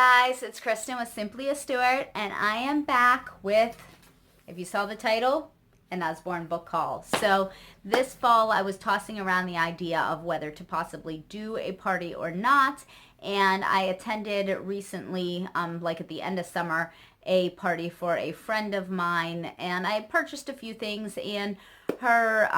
guys, it's Kristen with Simply a Stewart, and I am back with, if you saw the title, an Usborne book haul. So this fall I was tossing around the idea of whether to possibly do a party or not, and I attended recently, like at the end of summer, a party for a friend of mine, and I purchased a few things, and her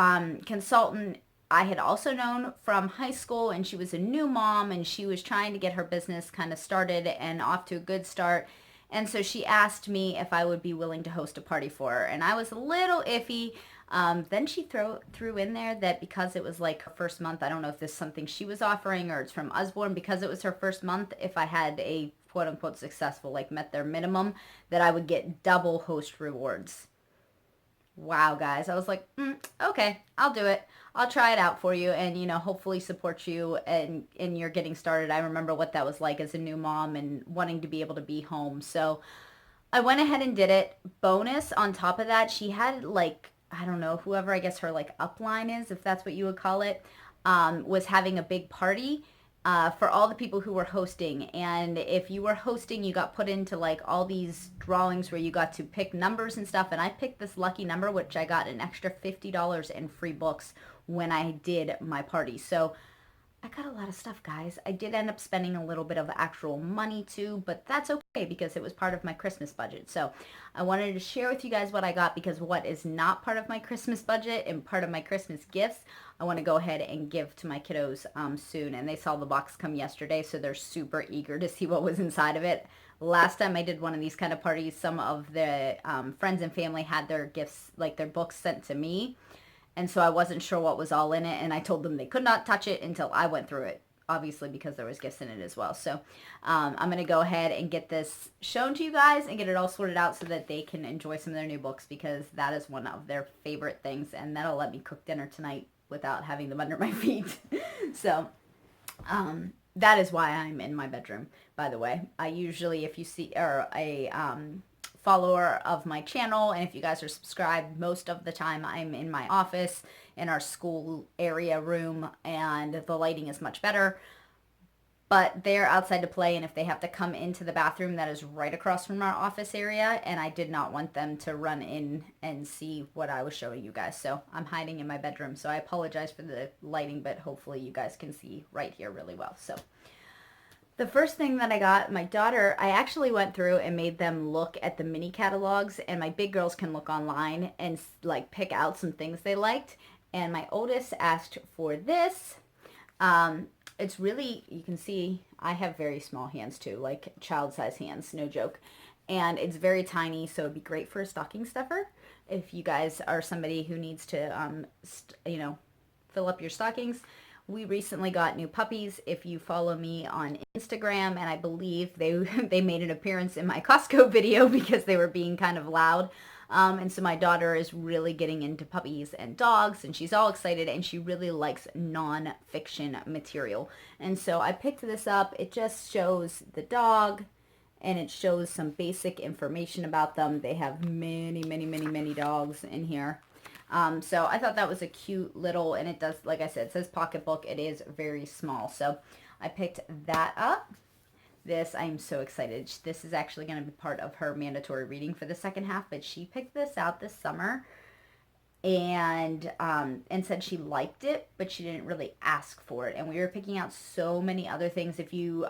consultant I had also known from high school, and she was a new mom, and she was trying to get her business kind of started and off to a good start. And so she asked me if I would be willing to host a party for her, and I was a little iffy. Then she threw in there that because it was like her first month, I don't know if this is something she was offering or it's from Usborne, because it was her first month, if I had a quote unquote successful, like met their minimum, that I would get double host rewards. Wow, guys. I was like, okay, I'll do it. I'll try it out for you and, hopefully support you and in your getting started. I remember what that was like as a new mom and wanting to be able to be home. So I went ahead and did it. Bonus on top of that, she had like, I don't know, whoever I guess her like upline is, if that's what you would call it, was having a big party for all the people who were hosting. And if you were hosting, you got put into like all these drawings where you got to pick numbers and stuff. And I picked this lucky number, which I got an extra $50 in free books when I did my party. So I got a lot of stuff, guys. I did end up spending a little bit of actual money too, but that's okay because it was part of my Christmas budget. So I wanted to share with you guys what I got, because what is not part of my Christmas budget and part of my Christmas gifts, I want to go ahead and give to my kiddos soon. And they saw the box come yesterday, so they're super eager to see what was inside of it. Last time I did one of these kind of parties, some of the friends and family had their gifts, like their books, sent to me. And so I wasn't sure what was all in it, and I told them they could not touch it until I went through it, obviously because there was gifts in it as well. So I'm going to go ahead and get this shown to you guys and get it all sorted out so that they can enjoy some of their new books, because that is one of their favorite things, and that'll let me cook dinner tonight without having them under my feet. So that is why I'm in my bedroom, by the way. I usually, if you see, or a follower of my channel, and if you guys are subscribed, most of the time I'm in my office in our school area room, and the lighting is much better. But they're outside to play, and if they have to come into the bathroom, that is right across from our office area, and I did not want them to run in and see what I was showing you guys. So I'm hiding in my bedroom, so I apologize for the lighting, but hopefully you guys can see right here really well. So the first thing that I got, my daughter, I actually went through and made them look at the mini catalogs, and my big girls can look online and like pick out some things they liked. And my oldest asked for this. It's really, you can see I have very small hands too, like child size hands, no joke. And it's very tiny, so it'd be great for a stocking stuffer if you guys are somebody who needs to, fill up your stockings. We recently got new puppies. If you follow me on Instagram, and I believe they made an appearance in my Costco video because they were being kind of loud. And so my daughter is really getting into puppies and dogs, and she's all excited, and she really likes non-fiction material. And so I picked this up. It just shows the dog, and it shows some basic information about them. They have many, many, many, many dogs in here. So I thought that was a cute little, and it does, like I said, it says pocketbook. It is very small. So I picked that up. This, I'm so excited. This is actually going to be part of her mandatory reading for the second half, but she picked this out this summer and said she liked it, but she didn't really ask for it. And we were picking out so many other things. If you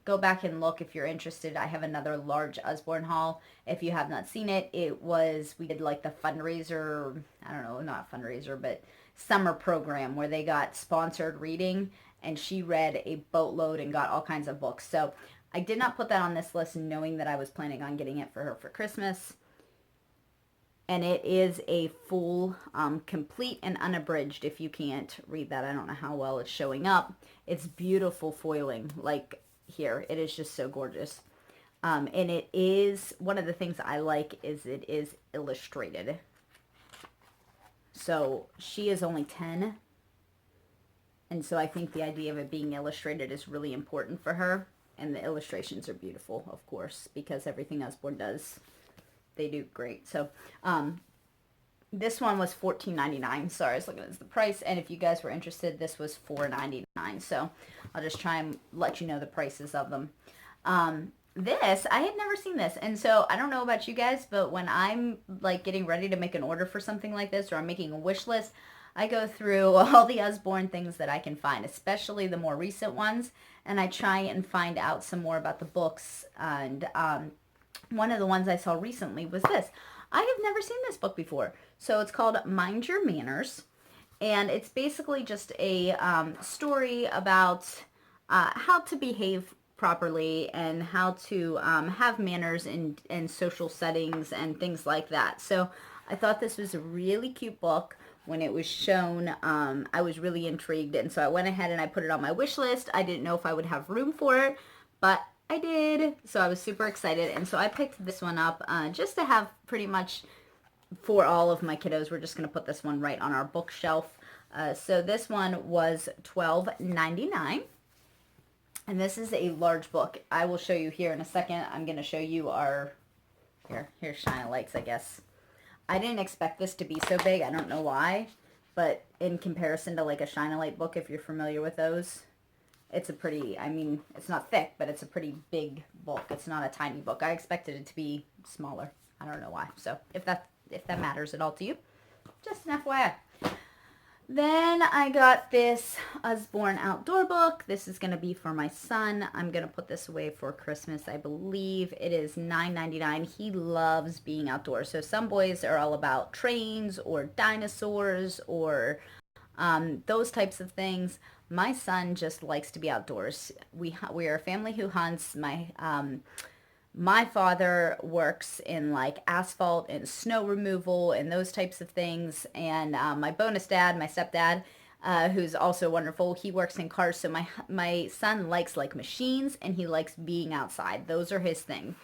go back and look, if you're interested, I have another large Usborne haul. If you have not seen it, we did like the fundraiser, I don't know, not fundraiser, but summer program where they got sponsored reading, and she read a boatload and got all kinds of books. So I did not put that on this list knowing that I was planning on getting it for her for Christmas. And it is a full, complete and unabridged. If you can't read that, I don't know how well it's showing up. It's beautiful foiling, like here. It is just so gorgeous. And it is, one of the things I like is it is illustrated. So she is only 10. And so I think the idea of it being illustrated is really important for her. And the illustrations are beautiful, of course, because everything Usborne does, they do great. So this one was $14.99. Sorry, I was looking at the price. And if you guys were interested, this was $4.99. So I'll just try and let you know the prices of them. this, I had never seen this. And so I don't know about you guys, but when I'm like getting ready to make an order for something like this, or I'm making a wish list, I go through all the Usborne things that I can find, especially the more recent ones, and I try and find out some more about the books. And one of the ones I saw recently was this. I have never seen this book before. So it's called Mind Your Manners, and it's basically just a story about how to behave properly and how to have manners in social settings and things like that. So I thought this was a really cute book. When it was shown, I was really intrigued, and so I went ahead and I put it on my wish list. I didn't know if I would have room for it, but I did, so I was super excited, and so I picked this one up just to have pretty much for all of my kiddos. We're just going to put this one right on our bookshelf. So this one was $12.99. And this is a large book. I will show you here in a second. I'm going to show you our, here's Shine a Lights, I guess. I didn't expect this to be so big. I don't know why. But in comparison to like a Shine a Light book, if you're familiar with those, it's a pretty, I mean, it's not thick, but it's a pretty big book. It's not a tiny book. I expected it to be smaller. I don't know why. So if that matters at all to you, just an FYI. Then I got this Usborne outdoor book. This is going to be for my son. I'm going to put this away for Christmas. I believe it is $9.99. He loves being outdoors. So some boys are all about trains or dinosaurs or those types of things. My son just likes to be outdoors. We are a family who hunts. My father works in like asphalt and snow removal and those types of things. And my bonus dad, my stepdad, who's also wonderful, he works in cars. So my son likes like machines and he likes being outside. Those are his thing.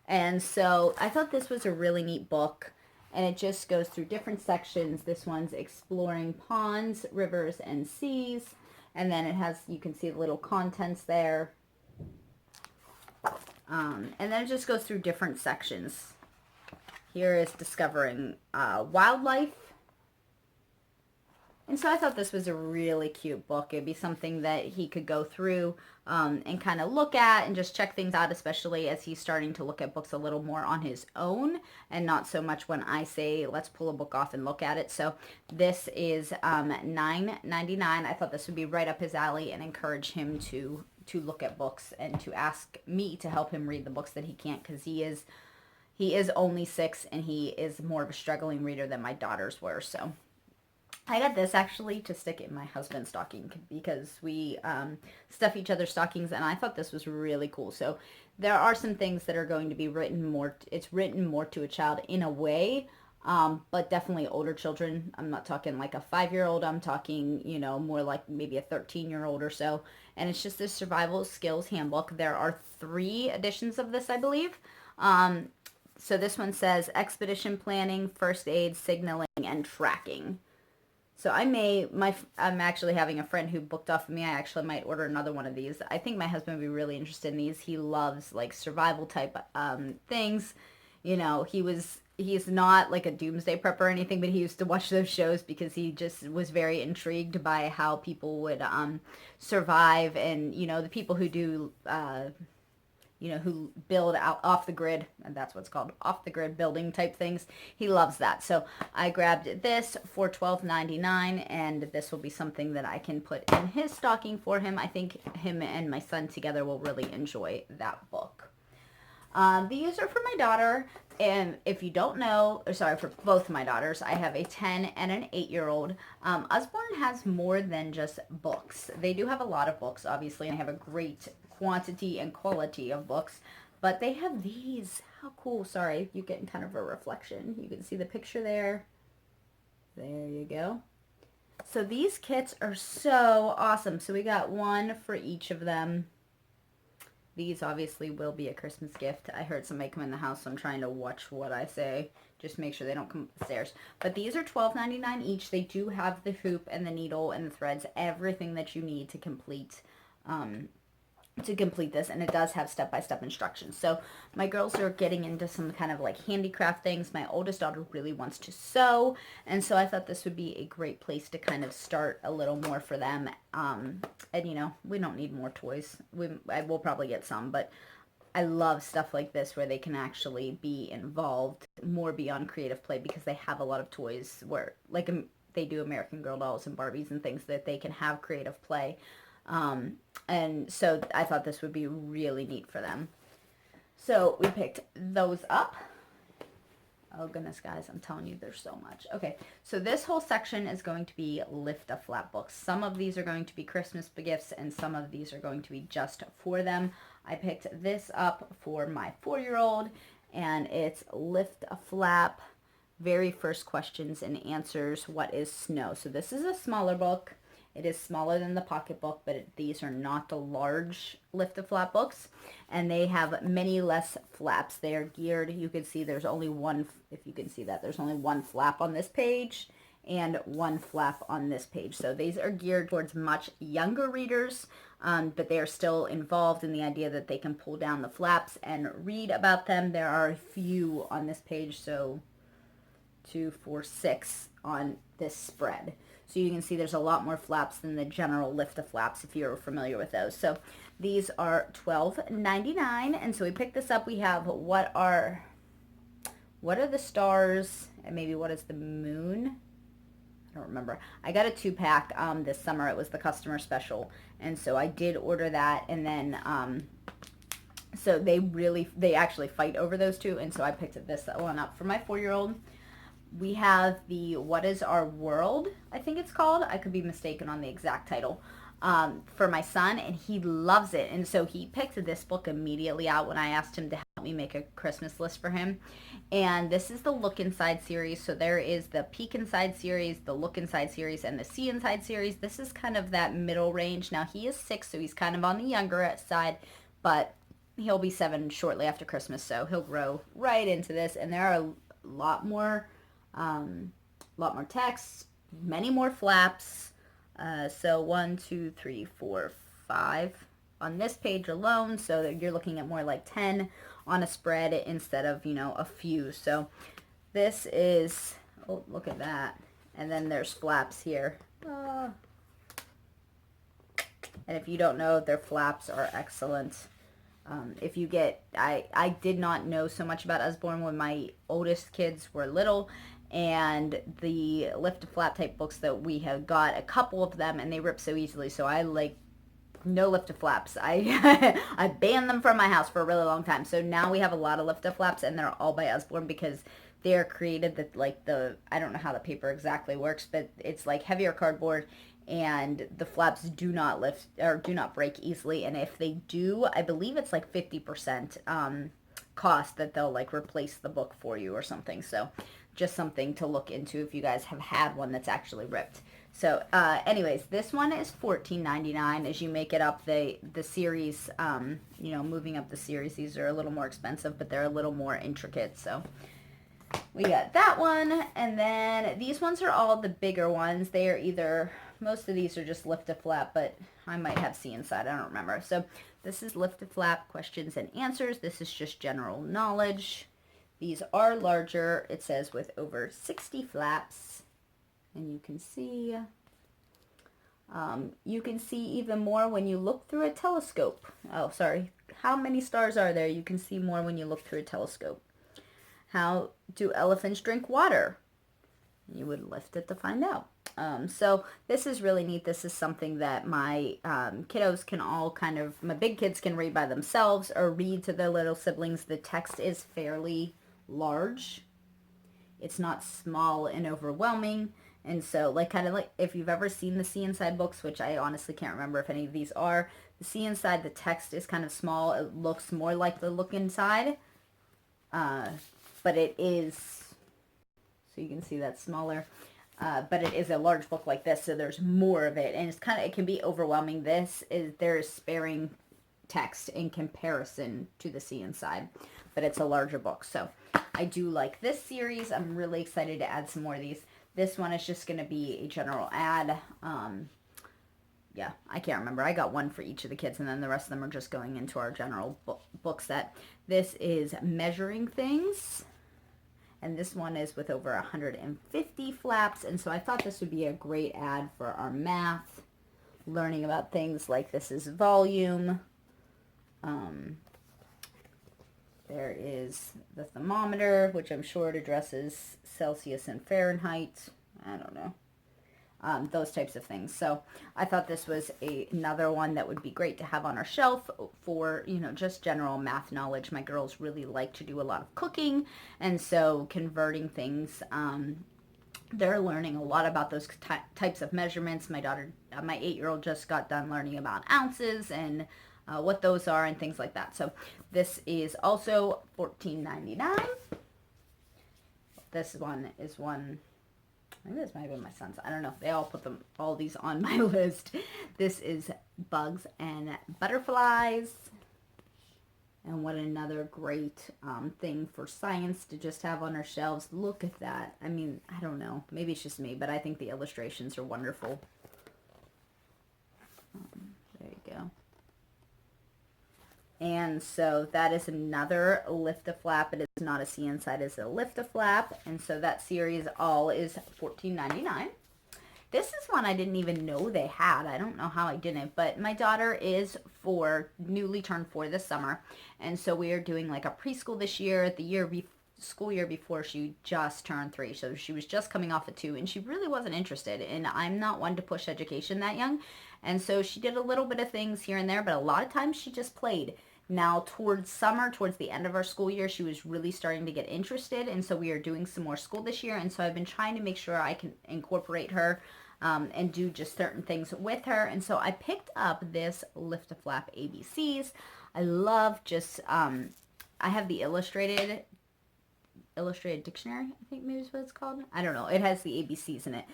And so I thought this was a really neat book. And it just goes through different sections. This one's exploring ponds, rivers, and seas. And then it has, you can see the little contents there. And then it just goes through different sections. Here is discovering wildlife. And so I thought this was a really cute book. It'd be something that he could go through and kind of look at and just check things out, especially as he's starting to look at books a little more on his own and not so much when I say, let's pull a book off and look at it. So this is $9.99. I thought this would be right up his alley and encourage him to look at books and to ask me to help him read the books that he can't, because he is only 6 and he is more of a struggling reader than my daughters were. So I got this actually to stick in my husband's stocking because we stuff each other's stockings, and I thought this was really cool. So there are some things that are going to be written more, it's written more to a child in a way, but definitely older children. I'm not talking like a 5-year-old. I'm talking, you know, more like maybe a 13-year-old or so. And it's just this survival skills handbook. There are 3 editions of this, I believe. So this one says expedition planning, first aid, signaling, and tracking. So I'm actually having a friend who booked off of me. I actually might order another one of these. I think my husband would be really interested in these. He loves like survival type things. You know, he's not like a doomsday prepper or anything, but he used to watch those shows because he just was very intrigued by how people would survive, and you know, the people who do who build out off the grid, and that's what's called, off the grid building type things. He loves that. So I grabbed this for $12.99, and this will be something that I can put in his stocking for him. I think him and my son together will really enjoy that book. These are for my daughter, and if you don't know, or sorry, for both my daughters, I have a 10 and an 8-year-old. Usborne has more than just books. They do have a lot of books, obviously, and they have a great quantity and quality of books, but they have these. How cool. Sorry, you're getting kind of a reflection. You can see the picture there. There you go. So these kits are so awesome. So we got one for each of them. These obviously will be a Christmas gift. I heard somebody come in the house, so I'm trying to watch what I say. Just make sure they don't come up the stairs. But these are $12.99 each. They do have the hoop and the needle and the threads, everything that you need to complete this, and it does have step-by-step instructions. So my girls are getting into some kind of like handicraft things. My oldest daughter really wants to sew, and so I thought this would be a great place to kind of start a little more for them. And you know, we don't need more toys. I will probably get some, but I love stuff like this where they can actually be involved more beyond creative play, because they have a lot of toys where, like, they do American Girl dolls and Barbies and things that they can have creative play. And so I thought this would be really neat for them. So we picked those up. Oh goodness, guys, I'm telling you, there's so much. Okay, so this whole section is going to be lift-a-flap books. Some of these are going to be Christmas gifts, and some of these are going to be just for them. I picked this up for my 4-year-old, and it's Lift-a-Flap, very first questions and answers. What is snow? So this is a smaller book. It is smaller than the pocketbook, but these are not the large lift-a-flap books, and they have many less flaps. They are geared, you can see there's only one, if you can see that, there's only one flap on this page and one flap on this page. So these are geared towards much younger readers, but they are still involved in the idea that they can pull down the flaps and read about them. There are a few on this page, so 2, 4, 6 on this spread. So you can see there's a lot more flaps than the general lift-a-flaps if you're familiar with those. So these are $12.99, and so we picked this up. We have what are the stars, and maybe what is the moon? I don't remember. I got a 2-pack this summer. It was the customer special, and so I did order that, and then so they actually fight over those two, and so I picked this one up for my 4-year-old. We have the What is Our World, I think it's called. I could be mistaken on the exact title. For my son, and he loves it. And so he picked this book immediately out when I asked him to help me make a Christmas list for him. And this is the Look Inside series. So there is the Peek Inside series, the Look Inside series, and the See Inside series. This is kind of that middle range. Now he is 6, so he's kind of on the younger side, but he'll be 7 shortly after Christmas, so he'll grow right into this. And there are a lot more text, many more flaps. So 1, 2, 3, 4, 5 on this page alone. So that you're looking at more like 10 on a spread instead of, a few. So this is, oh, look at that. And then there's flaps here. And if you don't know, their flaps are excellent. If you get, I did not know so much about Usborne when my oldest kids were little, and the lift-a-flap type books that we have got, a couple of them, and they rip so easily, so I like no lift-a-flaps. I banned them from my house for a really long time. So now we have a lot of lift-a-flaps, and they're all by Usborne, because they're created that, like, I don't know how the paper exactly works, but it's like heavier cardboard, and the flaps do not lift or do not break easily. And if they do, I believe it's like 50% cost that they'll like replace the book for you or something. So just something to look into if you guys have had one that's actually ripped. So anyways, this one is $14.99. As you make it up the series, moving up the series, these are a little more expensive, but they're a little more intricate. So we got that one, and then these ones are all the bigger ones. They are either, most of these are just lift-a-flap, but I might have See Inside, I don't remember. So this is lift-a-flap questions and answers. This is just general knowledge. These are larger, it says, with over 60 flaps, and you can see even more when you look through a telescope. Oh, sorry. How many stars are there? You can see more when you look through a telescope. How do elephants drink water? You would lift it to find out. So this is really neat. This is something that my kiddos can all my big kids can read by themselves or read to their little siblings. The text is fairly large. It's not small and overwhelming. And so kind of like if you've ever seen the See Inside books, which I honestly can't remember if any of these are, the See Inside, the text is kind of small. It looks more like the Look Inside. But it is, so you can see that's smaller, but it is a large book like this, so there's more of it, and it can be overwhelming. There is sparing text in comparison to the See Inside, but it's a larger book. So I do like this series. I'm really excited to add some more of these. This one is just going to be a general ad. Yeah, I can't remember. I got one for each of the kids, and then the rest of them are just going into our general book set. This is Measuring Things, and this one is with over 150 flaps, and so I thought this would be a great ad for our math, learning about things like this is volume, There is the thermometer, which I'm sure it addresses Celsius and Fahrenheit. I don't know. Those types of things. So I thought this was another one that would be great to have on our shelf for, you know, just general math knowledge. My girls really like to do a lot of cooking, and so converting things, they're learning a lot about those types of measurements. My daughter, my 8-year-old just got done learning about ounces and what those are and things like that. So this is also $14.99. This one is one, I think this might have been my son's. I don't know. They all put all these on my list. This is Bugs and Butterflies. And what another great thing for science to just have on our shelves. Look at that. I mean, I don't know. Maybe it's just me, but I think the illustrations are wonderful. There you go. And so that is another Lift-A-Flap. It is not a See Inside, it's a Lift-A-Flap. And so that series all is $14.99. This is one I didn't even know they had. I don't know how I didn't, but my daughter is newly turned 4 this summer. And so we are doing like a preschool this year. The school year before, she just turned 3. So she was just coming off of 2, and she really wasn't interested. And I'm not one to push education that young. And so she did a little bit of things here and there, but a lot of times she just played. Now, towards summer, towards the end of our school year, she was really starting to get interested, and so we are doing some more school this year, and so I've been trying to make sure I can incorporate her and do just certain things with her, and so I picked up this Lift-A-Flap ABCs. I love just, I have the illustrated dictionary, I think maybe is what it's called. I don't know. It has the ABCs in it.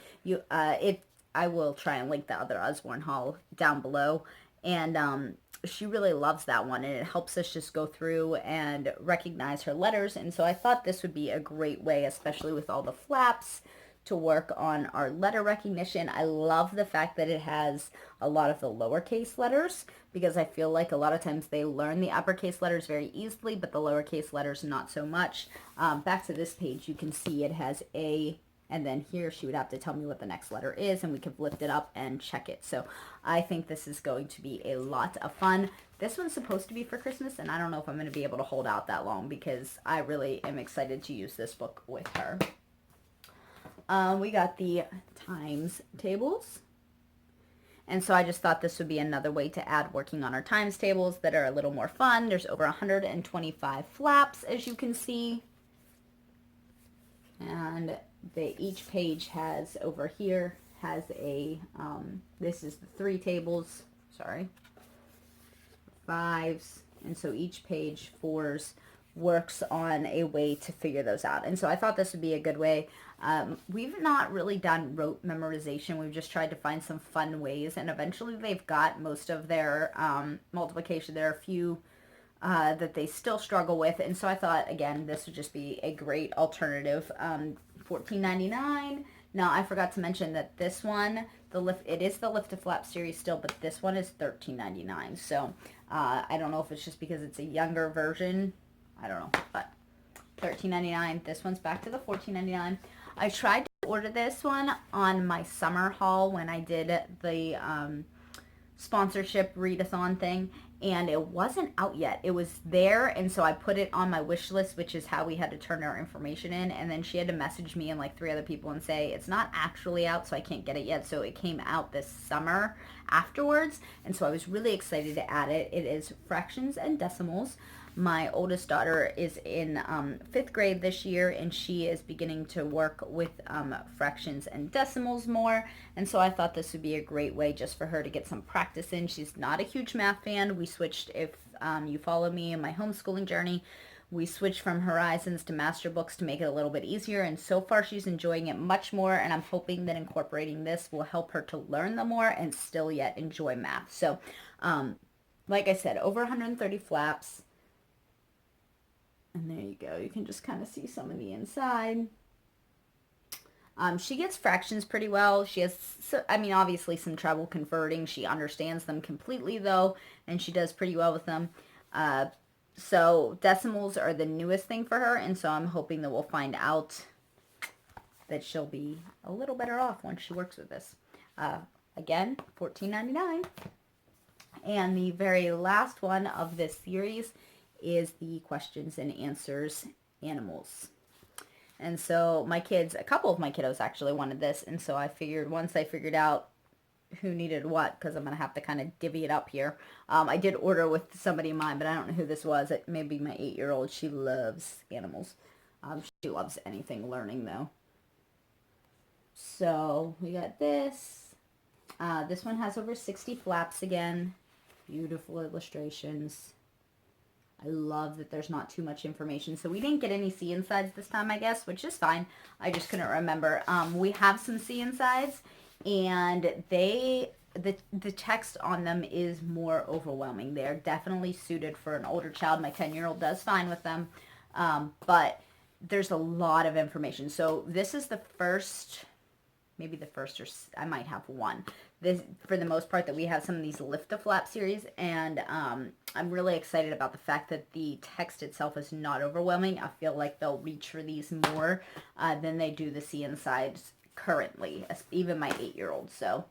I will try and link the other Usborne haul down below, and she really loves that one, and it helps us just go through and recognize her letters. And so I thought this would be a great way, especially with all the flaps, to work on our letter recognition. I love the fact that it has a lot of the lowercase letters, because I feel like a lot of times they learn the uppercase letters very easily, but the lowercase letters not so much. Back to this page, you can see it has A, and then here she would have to tell me what the next letter is, and we could lift it up and check it. So I think this is going to be a lot of fun. This one's supposed to be for Christmas, and I don't know if I'm going to be able to hold out that long, because I really am excited to use this book with her. We got the times tables. And so I just thought this would be another way to add working on our times tables that are a little more fun. There's over 125 flaps, as you can see. And each page has, over here, has a, this is the 3 tables, sorry, 5s, and so each page 4s works on a way to figure those out. And so I thought this would be a good way. We've not really done rote memorization. We've just tried to find some fun ways, and eventually they've got most of their multiplication. There are a few that they still struggle with, and so I thought, again, this would just be a great alternative. $14.99. Now, I forgot to mention that this one, it is the Lift-A-Flap series still, but this one is $13.99. So I don't know if it's just because it's a younger version. I don't know, but $13.99. This one's back to the $14.99. I tried to order this one on my summer haul when I did the sponsorship readathon thing, and it wasn't out yet. It was there, and so I put it on my wish list, which is how we had to turn our information in, and then she had to message me and like 3 other people and say it's not actually out, so I can't get it yet. So it came out this summer afterwards, and so I was really excited to add it. It is Fractions and Decimals. My oldest daughter is in 5th grade this year, and she is beginning to work with fractions and decimals more, and so I thought this would be a great way just for her to get some practice in. She's not a huge math fan. We switched, if you follow me in my homeschooling journey, we switched from Horizons to Master Books to make it a little bit easier, and so far she's enjoying it much more, and I'm hoping that incorporating this will help her to learn them more and still yet enjoy math. So, like I said, over 130 flaps. And there you go. You can just kind of see some of the inside. She gets fractions pretty well. She has, I mean, obviously some trouble converting. She understands them completely, though, and she does pretty well with them. So decimals are the newest thing for her, and so I'm hoping that we'll find out that she'll be a little better off once she works with this. Again, $14.99. And the very last one of this series is the questions and answers animals. And so my kids, a couple of my kiddos actually wanted this. And so I figured once I figured out who needed what, because I'm going to have to kind of divvy it up here. I did order with somebody in mind, but I don't know who this was. It may be my 8-year-old. She loves animals. She loves anything learning, though. So we got this. This one has over 60 flaps again. Beautiful illustrations. I love that there's not too much information. So we didn't get any C insides this time, I guess, which is fine. I just couldn't remember. We have some C insides, and the text on them is more overwhelming. They're definitely suited for an older child. My 10-year-old does fine with them, but there's a lot of information. So this is the first, maybe the first, or I might have one. This, for the most part, that we have some of these Lift a Flap series, and I'm really excited about the fact that the text itself is not overwhelming. I feel like they'll reach for these more than they do the C insides currently, even my 8-year-old. So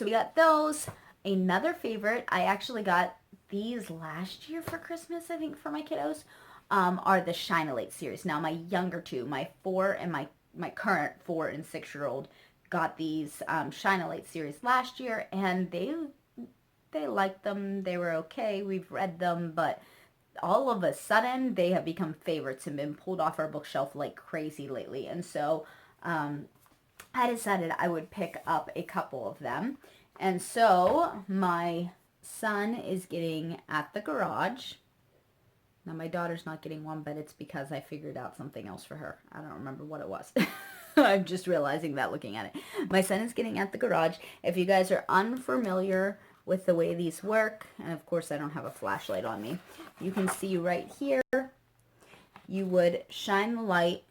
we got those. Another favorite, I actually got these last year for Christmas, I think, for my kiddos, are the Shine-A-Late series. Now, my younger two, my 4 and my current 4 and 6-year-old, got these Shine-A-Late series last year, and they liked them. They were okay. We've read them, but all of a sudden, they have become favorites and been pulled off our bookshelf like crazy lately. And so I decided I would pick up a couple of them. And so my son is getting At the Garage. Now, my daughter's not getting one, but it's because I figured out something else for her. I don't remember what it was. I'm just realizing that looking at it. My son is getting At the Garage. If you guys are unfamiliar with the way these work, and of course I don't have a flashlight on me, you can see right here, you would shine the light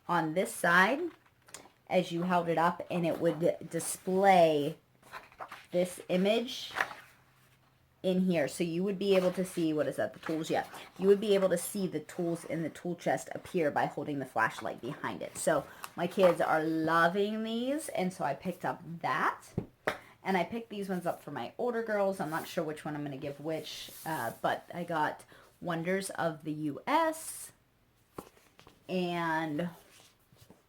on this side as you held it up, and it would display this image in here. So you would be able to see, what is that, the tools? Yeah. You would be able to see the tools in the tool chest appear by holding the flashlight behind it. So my kids are loving these, and so I picked up that. And I picked these ones up for my older girls. I'm not sure which one I'm going to give which, but I got Wonders of the U.S. and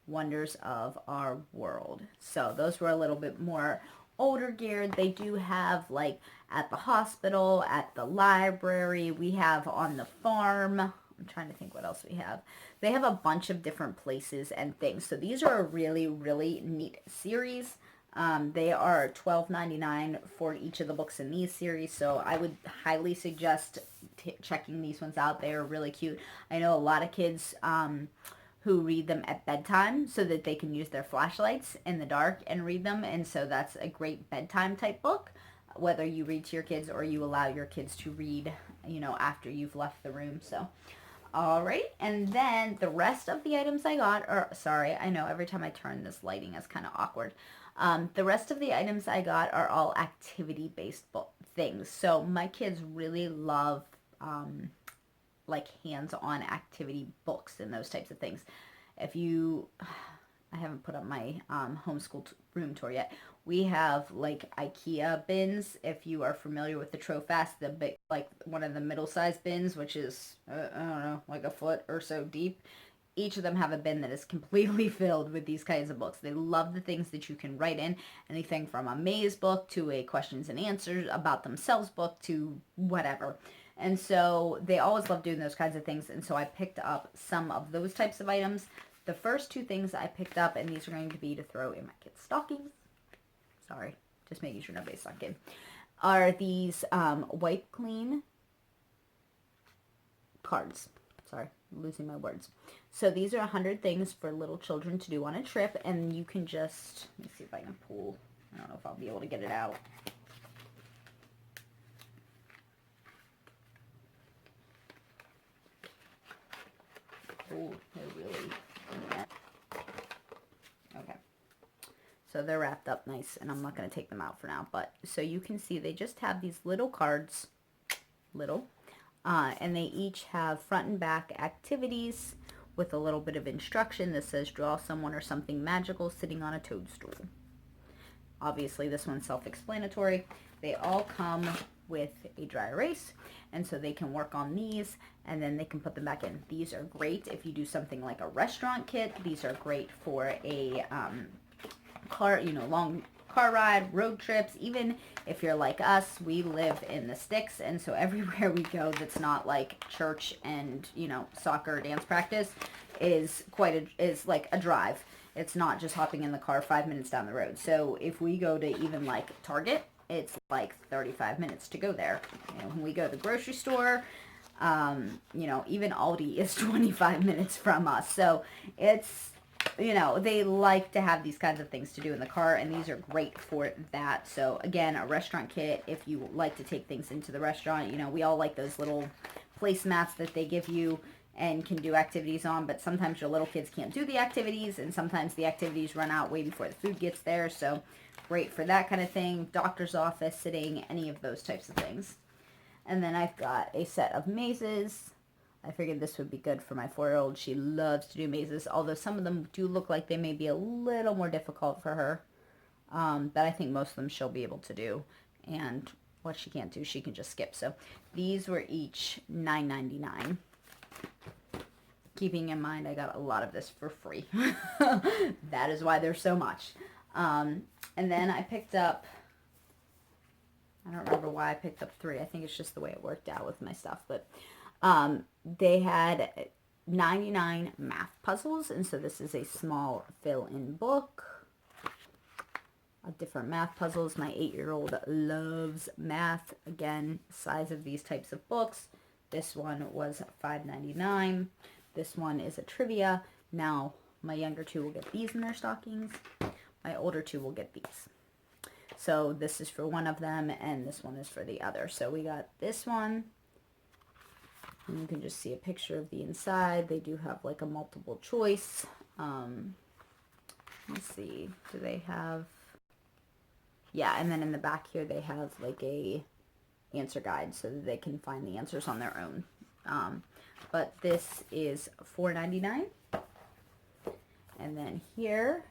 Wonders of Our World. So those were a little bit more older geared. They do have, like, at the hospital, at the library, we have on the farm. I'm trying to think what else we have. They have a bunch of different places and things. So these are a really, really neat series. They are $12.99 for each of the books in these series. So I would highly suggest checking these ones out. They are really cute. I know a lot of kids who read them at bedtime so that they can use their flashlights in the dark and read them. And so that's a great bedtime type book, whether you read to your kids or you allow your kids to read, you know, after you've left the room. So, all right. And then the rest of the items I got are, sorry, I know every time I turn this lighting is kind of awkward. The rest of the items I got are all activity-based things. So my kids really love like hands-on activity books and those types of things. If you, I haven't put up my homeschool room tour yet. We have like IKEA bins. If you are familiar with the Trofast, the big, like one of the middle-sized bins, which is I don't know, like a foot or so deep. Each of them have a bin that is completely filled with these kinds of books. They love the things that you can write in, anything from a maze book to a questions and answers about themselves book to whatever. And so they always love doing those kinds of things. And so I picked up some of those types of items. The first two things I picked up, and these are going to be to throw in my kids' stockings. Sorry, just making sure nobody's stuck in. Are these wipe clean cards. Sorry, I'm losing my words. So these are 100 things for little children to do on a trip. And you can just, let me see if I can pull. I don't know if I'll be able to get it out. Oh, they're really, okay. So they're wrapped up nice, and I'm not going to take them out for now. But so you can see they just have these little cards, and they each have front and back activities with a little bit of instruction that says draw someone or something magical sitting on a toadstool. Obviously, this one's self-explanatory. They all come with a dry erase, and so they can work on these and then they can put them back in. These are great if you do something like a restaurant kit. These are great for a car, long car ride, road trips. Even if you're like us, we live in the sticks, and so everywhere we go that's not like church and soccer or dance practice is like a drive. It's not just hopping in the car 5 minutes down the road. So if we go to even like Target, it's like 35 minutes to go there. When we go to the grocery store, even Aldi is 25 minutes from us. So it's, they like to have these kinds of things to do in the car, and these are great for that. So again, a restaurant kit, if you like to take things into the restaurant, we all like those little placemats that they give you and can do activities on, but sometimes your little kids can't do the activities, and sometimes the activities run out way before the food gets there. So great for that kind of thing, doctor's office, sitting, any of those types of things. And then I've got a set of mazes. I figured this would be good for my 4-year-old. She loves to do mazes, although some of them do look like they may be a little more difficult for her. But I think most of them she'll be able to do. And what she can't do, she can just skip. So these were each $9.99. Keeping in mind, I got a lot of this for free. That is why there's so much. And then I picked up, I don't remember why I picked up 3. I think it's just the way it worked out with my stuff. But they had 99 math puzzles. And so this is a small fill-in book of different math puzzles. My 8-year-old loves math. Again, size of these types of books. This one was $5.99. This one is a trivia. Now, my younger 2 will get these in their stockings. My older 2 will get these. So this is for one of them, and this one is for the other. So we got this one. And you can just see a picture of the inside. They do have like a multiple choice. Let's see. Do they have... Yeah, and then in the back here they have like a answer guide so that they can find the answers on their own. But this is $4.99. And then here,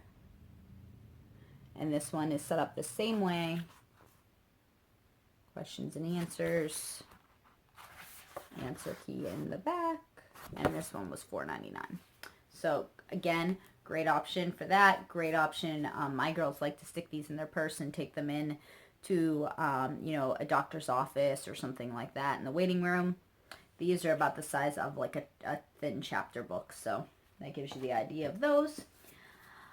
and this one is set up the same way. Questions and answers. Answer key in the back. And this one was $4.99. So again, great option for that. Great option. My girls like to stick these in their purse and take them in to, a doctor's office or something like that in the waiting room. These are about the size of like a thin chapter book, so that gives you the idea of those.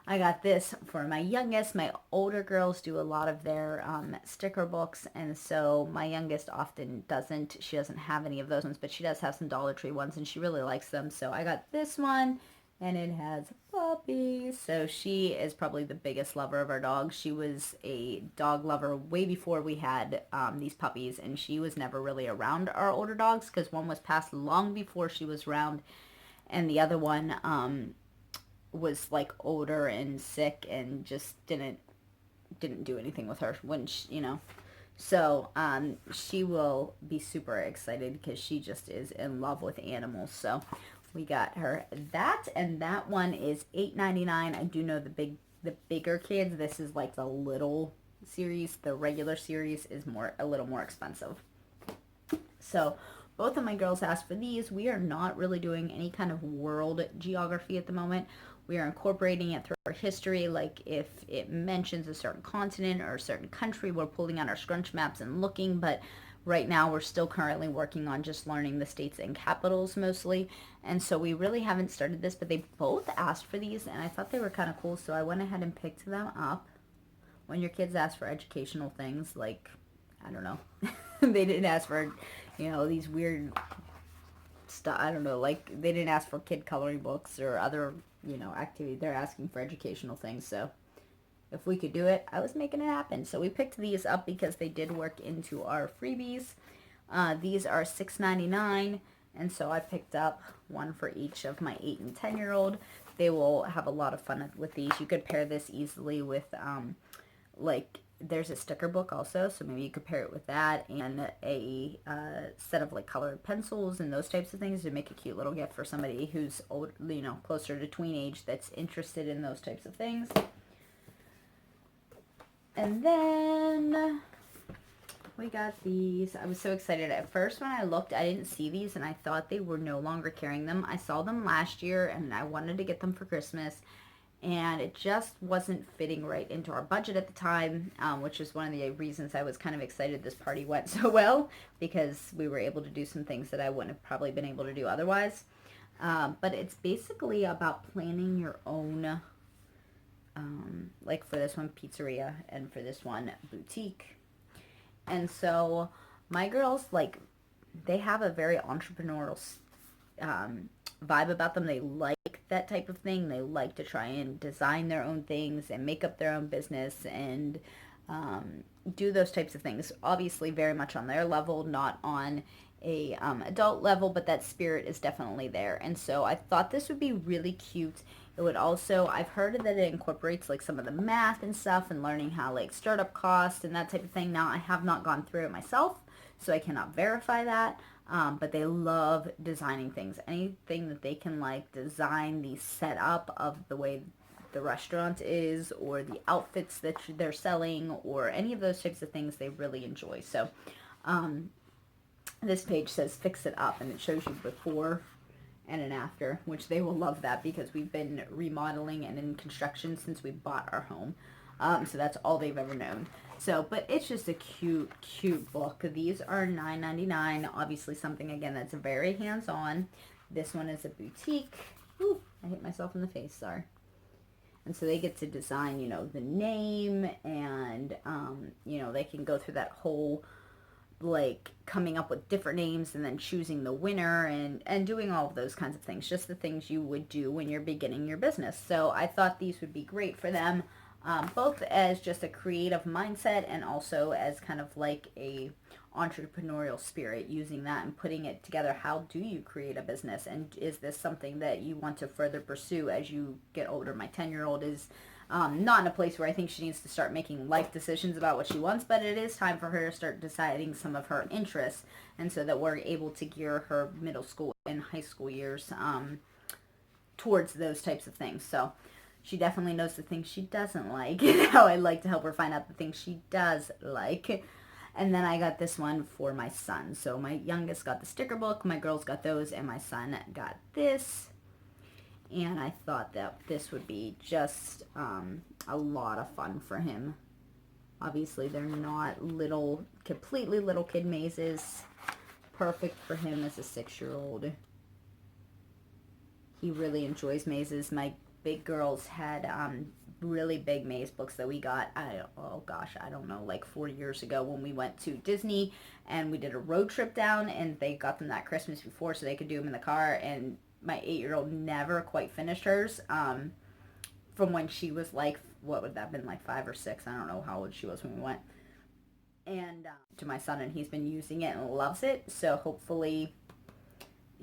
I got this for my youngest. My older girls do a lot of their sticker books, and so my youngest often doesn't. She doesn't have any of those ones, but she does have some Dollar Tree ones, and she really likes them. So I got this one, and it has puppies. So she is probably the biggest lover of our dogs. She was a dog lover way before we had these puppies, and she was never really around our older dogs because one was passed long before she was around, and the other one was like older and sick and just didn't do anything with her when she, So she will be super excited because she just is in love with animals. So we got her that, and that one is $8.99. I do know the bigger kids, this is like the little series. The regular series is a little more expensive. So both of my girls asked for these. We are not really doing any kind of world geography at the moment. We are incorporating it through our history. Like if it mentions a certain continent or a certain country, we're pulling out our scrunch maps and looking, but right now we're still currently working on just learning the states and capitals mostly. And so we really haven't started this, but they both asked for these, and I thought they were kind of cool, so I went ahead and picked them up. When your kids ask for educational things, like, I don't know, they didn't ask for, these weird stuff, I don't know, like, they didn't ask for kid coloring books or other, activity. They're asking for educational things, so if we could do it, I was making it happen. So we picked these up because they did work into our freebies. These are $6.99, and so I picked up one for each of my 8 and 10-year-old. They will have a lot of fun with these. You could pair this easily with, like, there's a sticker book also, so maybe you could pair it with that and a set of like colored pencils and those types of things to make a cute little gift for somebody who's old, closer to tween age that's interested in those types of things. And then we got these. I was so excited. At first when I looked, I didn't see these and I thought they were no longer carrying them. I saw them last year and I wanted to get them for Christmas, and it just wasn't fitting right into our budget at the time, which is one of the reasons I was kind of excited this party went so well, because we were able to do some things that I wouldn't have probably been able to do otherwise. But it's basically about planning your own, like for this one, pizzeria, and for this one, boutique. And so my girls, like, they have a very entrepreneurial vibe about them. They like that type of thing. They like to try and design their own things and make up their own business and do those types of things. Obviously, very much on their level, not on a adult level, but that spirit is definitely there. And so I thought this would be really cute. It would also, I've heard that it incorporates like some of the math and stuff and learning how like startup costs and that type of thing. Now, I have not gone through it myself, so I cannot verify that. But they love designing things. Anything that they can like design the setup of the way the restaurant is, or the outfits that they're selling, or any of those types of things they really enjoy. So this page says fix it up, and it shows you before and an after, which they will love that because we've been remodeling and in construction since we bought our home. So that's all they've ever known. So, but it's just a cute, cute book. These are $9.99. Obviously something, again, that's very hands-on. This one is a boutique. Ooh, I hit myself in the face, sorry. And so they get to design, you know, the name, and, you know, they can go through that whole, like, coming up with different names and then choosing the winner and doing all of those kinds of things. Just the things you would do when you're beginning your business. So I thought these would be great for them. Both as just a creative mindset and also as kind of like a entrepreneurial spirit, using that and putting it together. How do you create a business, and is this something that you want to further pursue as you get older? My 10-year-old is not in a place where I think she needs to start making life decisions about what she wants, but it is time for her to start deciding some of her interests, and so that we're able to gear her middle school and high school years towards those types of things. So she definitely knows the things she doesn't like, and how I like to help her find out the things she does like. And then I got this one for my son. So my youngest got the sticker book, my girls got those, and my son got this. And I thought that this would be just a lot of fun for him. Obviously, they're not little, completely little kid mazes. Perfect for him as a 6-year-old. He really enjoys mazes. My big girls had really big maze books that we got, oh gosh, I don't know, like 4 years ago when we went to Disney and we did a road trip down, and they got them that Christmas before so they could do them in the car, and my 8-year-old never quite finished hers from when she was like, what would that have been, like 5 or 6? I don't know how old she was when we went. And to my son, and he's been using it and loves it, so hopefully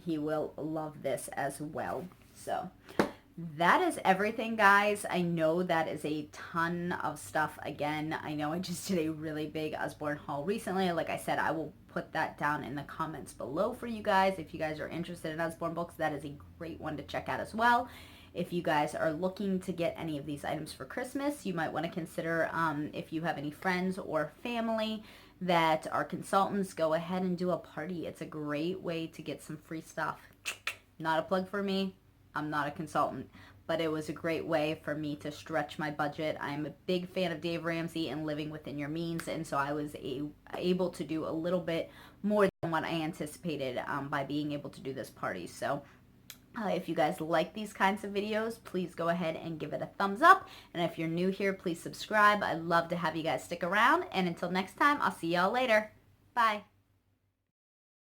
he will love this as well. So that is everything, guys. I know that is a ton of stuff. Again, I know I just did a really big Usborne haul recently. Like I said, I will put that down in the comments below for you guys. If you guys are interested in Usborne books, that is a great one to check out as well. If you guys are looking to get any of these items for Christmas, you might want to consider, if you have any friends or family that are consultants, go ahead and do a party. It's a great way to get some free stuff. Not a plug for me. I'm not a consultant, but it was a great way for me to stretch my budget. I'm a big fan of Dave Ramsey and living within your means, and so I was able to do a little bit more than what I anticipated by being able to do this party. So if you guys like these kinds of videos, please go ahead and give it a thumbs up. And if you're new here, please subscribe. I'd love to have you guys stick around. And until next time, I'll see y'all later. Bye.